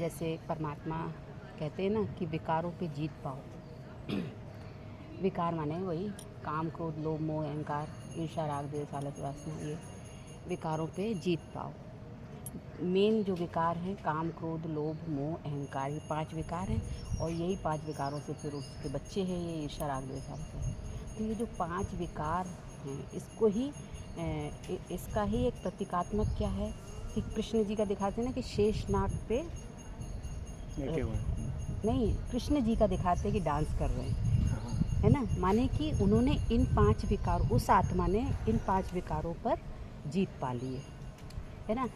जैसे परमात्मा कहते हैं ना कि विकारों पे जीत पाओ। विकार माने वही काम, क्रोध, लोभ, मोह, अहंकार, ईर्ष्या, राग, द्वेष, आलस, वासना, ये विकारों पे जीत पाओ। मेन जो विकार हैं काम, क्रोध, लोभ, मोह, अहंकार, ये 5 विकार हैं और यही 5 विकारों से फिर उसके बच्चे हैं ये ईर्ष्या, राग, द्वेष, आलस। तो ये जो 5 विकार हैं इसको ही इसका ही एक प्रतीकात्मक क्या है कि कृष्ण जी का दिखाते हैं ना कि शेषनाग पे नहीं, कृष्ण जी का दिखाते हैं कि डांस कर रहे हैं, है ना। माने कि उन्होंने इन 5 विकार, उस आत्मा ने इन 5 विकारों पर जीत पा ली है ना।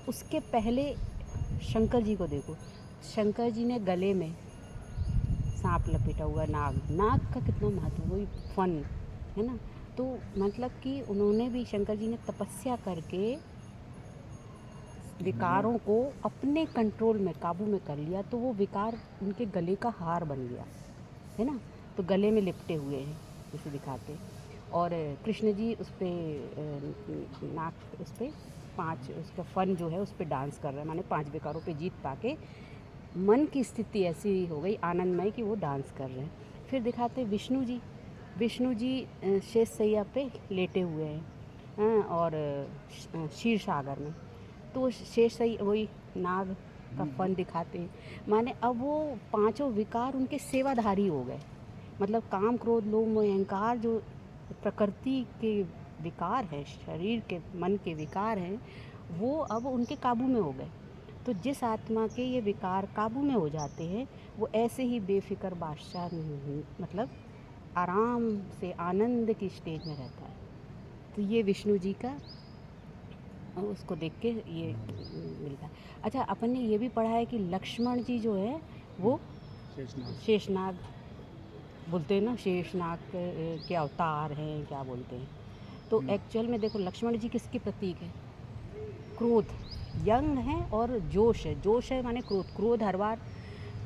उसके पहले शंकर जी को देखो, शंकर जी ने गले में सांप लपेटा हुआ, नाग का कितना महत्व, वही फन है ना। तो मतलब कि उन्होंने भी, शंकर जी ने तपस्या करके विकारों को अपने कंट्रोल में, काबू में कर लिया, तो वो विकार उनके गले का हार बन गया है ना। तो गले में लिपटे हुए हैं इसे दिखाते। और कृष्ण जी उस पर नाक, उस पर 5 उसका फन जो है उस पर डांस कर रहे हैं, माने 5 विकारों पे जीत पाके मन की स्थिति ऐसी हो गई आनंदमय कि वो डांस कर रहे हैं। फिर दिखाते विष्णु जी, विष्णु जी शेष सैया पे लेटे हुए हैं और क्षीर सागर में। तो शेष सही वही नाग का फन दिखाते हैं, माने अब वो 5 विकार उनके सेवाधारी हो गए। मतलब काम, क्रोध, लोभ, मोह, अहंकार जो प्रकृति के विकार हैं, शरीर के, मन के विकार हैं, वो अब उनके काबू में हो गए। तो जिस आत्मा के ये विकार काबू में हो जाते हैं वो ऐसे ही बेफिक्र बादशाह, मतलब आराम से आनंद की स्टेज में रहता है। तो ये विष्णु जी का, उसको देख के ये मिलता है। अच्छा, अपन ने ये भी पढ़ा है कि लक्ष्मण जी जो है वो शेषनाग बोलते हैं ना, शेषनाग के अवतार हैं, क्या बोलते हैं। तो एक्चुअल में देखो लक्ष्मण जी किसके प्रतीक है? क्रोध, यंग है और जोश है। जोश है माने क्रोध, क्रोध हर बार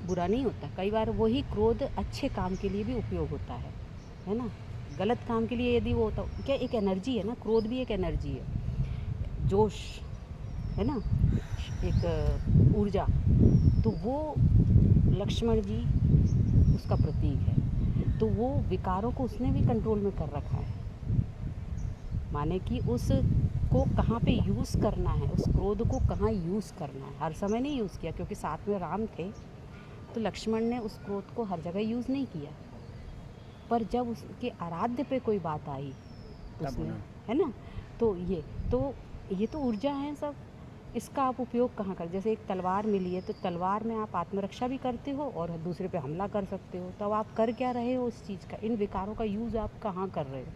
बुरा नहीं होता, कई बार वही क्रोध अच्छे काम के लिए भी उपयोग होता है ना। गलत काम के लिए यदि वो होता, क्या एक एनर्जी है ना, क्रोध भी एक एनर्जी है, जोश है ना, एक ऊर्जा। तो वो लक्ष्मण जी उसका प्रतीक है। तो वो विकारों को उसने भी कंट्रोल में कर रखा है, माने कि उसको कहाँ पे यूज़ करना है, उस क्रोध को कहाँ यूज़ करना है। हर समय नहीं यूज़ किया क्योंकि साथ में राम थे, तो लक्ष्मण ने उस क्रोध को हर जगह यूज़ नहीं किया, पर जब उसके आराध्य पे कोई बात आई तो उसने, है ना। तो ये तो ऊर्जा है सब, इसका आप उपयोग कहाँ कर, जैसे एक तलवार मिली है तो तलवार में आप आत्मरक्षा भी करते हो और दूसरे पे हमला कर सकते हो। तो आप कर क्या रहे हो उस चीज़ का, इन विकारों का यूज़ आप कहाँ कर रहे हो?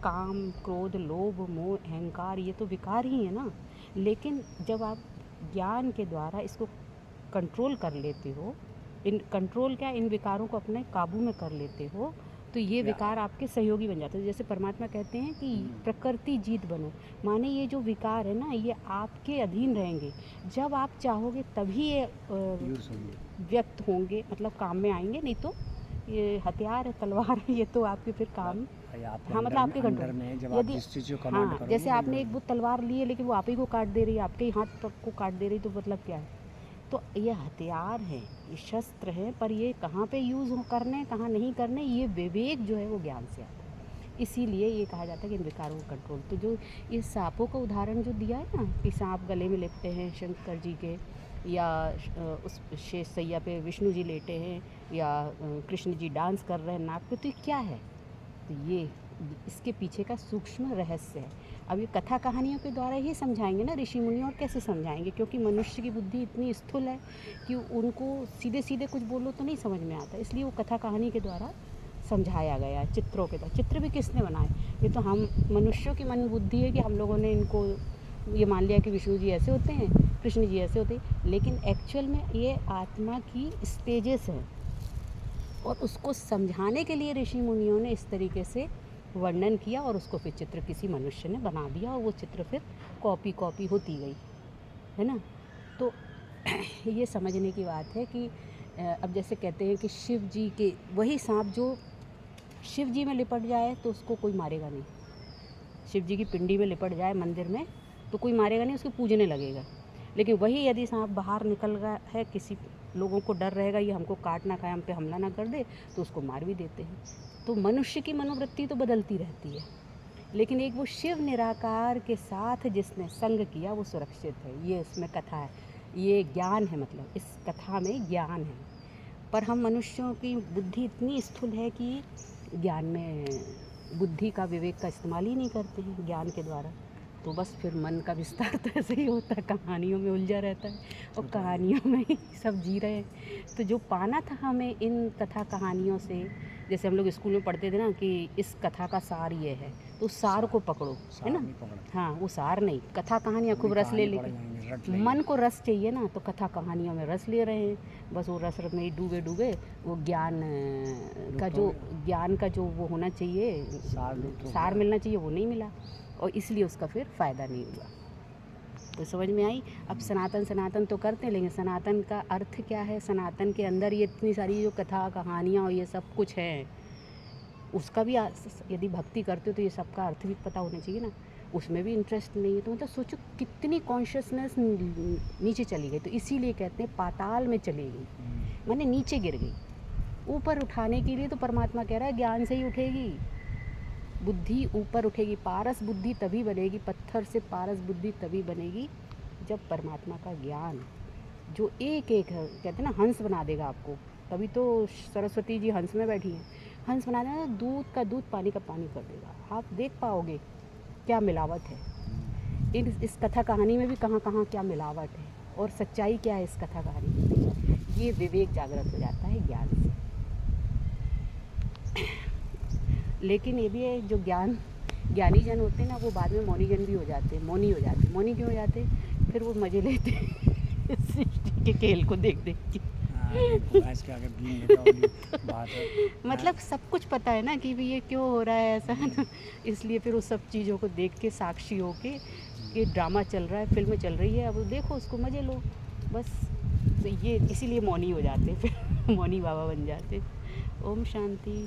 काम, क्रोध, लोभ, मोह, अहंकार, ये तो विकार ही है ना। लेकिन जब आप ज्ञान के द्वारा इसको कंट्रोल कर लेते हो, इन विकारों को अपने काबू में कर लेते हो, तो ये विकार आपके सहयोगी बन जाते हैं। जैसे परमात्मा कहते हैं कि प्रकृति जीत बनो, माने ये जो विकार है ना ये आपके अधीन रहेंगे। जब आप चाहोगे तभी ये व्यक्त होंगे, मतलब काम में आएंगे, नहीं तो ये हथियार है, तलवार है, ये तो आपके फिर काम, हाँ मतलब आपके कंट्रोल में। यदि हाँ, जैसे आपने एक वो तलवार ली है लेकिन वो आप ही को काट दे रही है, आपके ही हाथ को काट दे रही, तो मतलब क्या है? तो ये हथियार है, ये शस्त्र है, पर ये कहाँ पे यूज़ करने, कहाँ नहीं करने, ये विवेक जो है वो ज्ञान से आता है। इसीलिए ये कहा जाता है कि इन विकारों को कंट्रोल। तो जो ये सांपों का उदाहरण जो दिया है ना कि सांप गले में लिपटे हैं शंकर जी के, या उस शेष सैया पे विष्णु जी लेटे हैं, या कृष्ण जी डांस कर रहे हैं नाग पे, तो ये क्या है? तो ये इसके पीछे का सूक्ष्म रहस्य है। अब ये कथा कहानियों के द्वारा ही समझाएंगे ना ऋषि मुनि, और कैसे समझाएंगे, क्योंकि मनुष्य की बुद्धि इतनी स्थूल है कि उनको सीधे सीधे कुछ बोलो तो नहीं समझ में आता, इसलिए वो कथा कहानी के द्वारा समझाया गया, चित्रों के द्वारा। चित्र भी किसने बनाए? ये तो हम मनुष्यों की मन बुद्धि है कि हम लोगों ने इनको ये मान लिया कि विष्णु जी ऐसे होते हैं, कृष्ण जी ऐसे होते हैं, लेकिन एक्चुअल में ये आत्मा की स्टेजेस हैं, और उसको समझाने के लिए ऋषि मुनियों ने इस तरीके से वर्णन किया, और उसको फिर चित्र किसी मनुष्य ने बना दिया, और वो चित्र फिर कॉपी होती गई, है ना। तो ये समझने की बात है कि अब जैसे कहते हैं कि शिव जी के वही सांप जो शिव जी में लिपट जाए तो उसको कोई मारेगा नहीं, शिव जी की पिंडी में लिपट जाए मंदिर में तो कोई मारेगा नहीं, उसको पूजने लगेगा। लेकिन वही यदि सांप बाहर निकल गया है, किसी लोगों को डर रहेगा ये हमको काट ना खाए, हम पे हमला ना कर दे, तो उसको मार भी देते हैं। तो मनुष्य की मनोवृत्ति तो बदलती रहती है, लेकिन एक वो शिव निराकार के साथ जिसने संग किया वो सुरक्षित है। ये इसमें कथा है, ये ज्ञान है, मतलब इस कथा में ज्ञान है। पर हम मनुष्यों की बुद्धि इतनी स्थूल है कि ज्ञान में बुद्धि का, विवेक का इस्तेमाल ही नहीं करते हैं ज्ञान के द्वारा। तो बस फिर मन का विस्तार तो ऐसे ही होता है, कहानियों में उलझा रहता है और कहानियों में ही सब जी रहे हैं। तो जो पाना था हमें इन कथा कहानियों से, जैसे हम लोग स्कूल में पढ़ते थे ना कि इस कथा का सार ये है, तो उस सार को पकड़ो, है ना। हाँ, वो सार नहीं, कथा कहानियाँ खूब रस ले लेके, मन को रस चाहिए ना, तो कथा कहानियों में रस ले रहे हैं। बस वो रस में ही डूबे डूबे वो ज्ञान का जो वो होना चाहिए, सार मिलना चाहिए, वो नहीं मिला, और इसलिए उसका फिर फ़ायदा नहीं हुआ। तो समझ में आई। अब सनातन तो करते हैं, लेकिन सनातन का अर्थ क्या है? सनातन के अंदर ये इतनी सारी जो कथा कहानियाँ और ये सब कुछ है, उसका भी यदि भक्ति करते हो तो ये सबका अर्थ भी पता होना चाहिए ना। उसमें भी इंटरेस्ट नहीं है, तो मतलब सोचो कितनी कॉन्शियसनेस नीचे चली गई। तो इसीलिए कहते हैं पाताल में चली गई, माने नीचे गिर गई। ऊपर उठाने के लिए तो परमात्मा कह रहा है ज्ञान से ही उठेगी बुद्धि, ऊपर उठेगी। पारस बुद्धि तभी बनेगी, पत्थर से पारस बुद्धि तभी बनेगी जब परमात्मा का ज्ञान, जो एक एक है, कहते हैं ना हंस बना देगा आपको। तभी तो सरस्वती जी हंस में बैठी हैं। हंस बना देना, दूध का दूध, पानी का पानी कर देगा। आप देख पाओगे क्या मिलावट है इस कथा कहानी में भी, कहाँ कहाँ क्या मिलावट है और सच्चाई क्या है इस कथा कहानी में। ये विवेक जागृत हो जाता है ज्ञान से। लेकिन ये भी है, जो ज्ञानी जन होते हैं ना, वो बाद में मौनी जन भी हो जाते हैं, मौनी हो जाते हैं। मौनी क्यों हो जाते हैं? फिर वो मज़े लेते हैं सृष्टि के खेल को देख देख के। मतलब सब कुछ पता है ना कि भी ये क्यों हो रहा है ऐसा, है ना। इसलिए फिर उस सब चीज़ों को देख के, साक्षी हो के, कि ड्रामा चल रहा है, फिल्म चल रही है, अब देखो उसको मज़े लो बस। तो ये इसीलिए मौनी हो जाते हैं, फिर मौनी बाबा बन जाते। ओम शांति।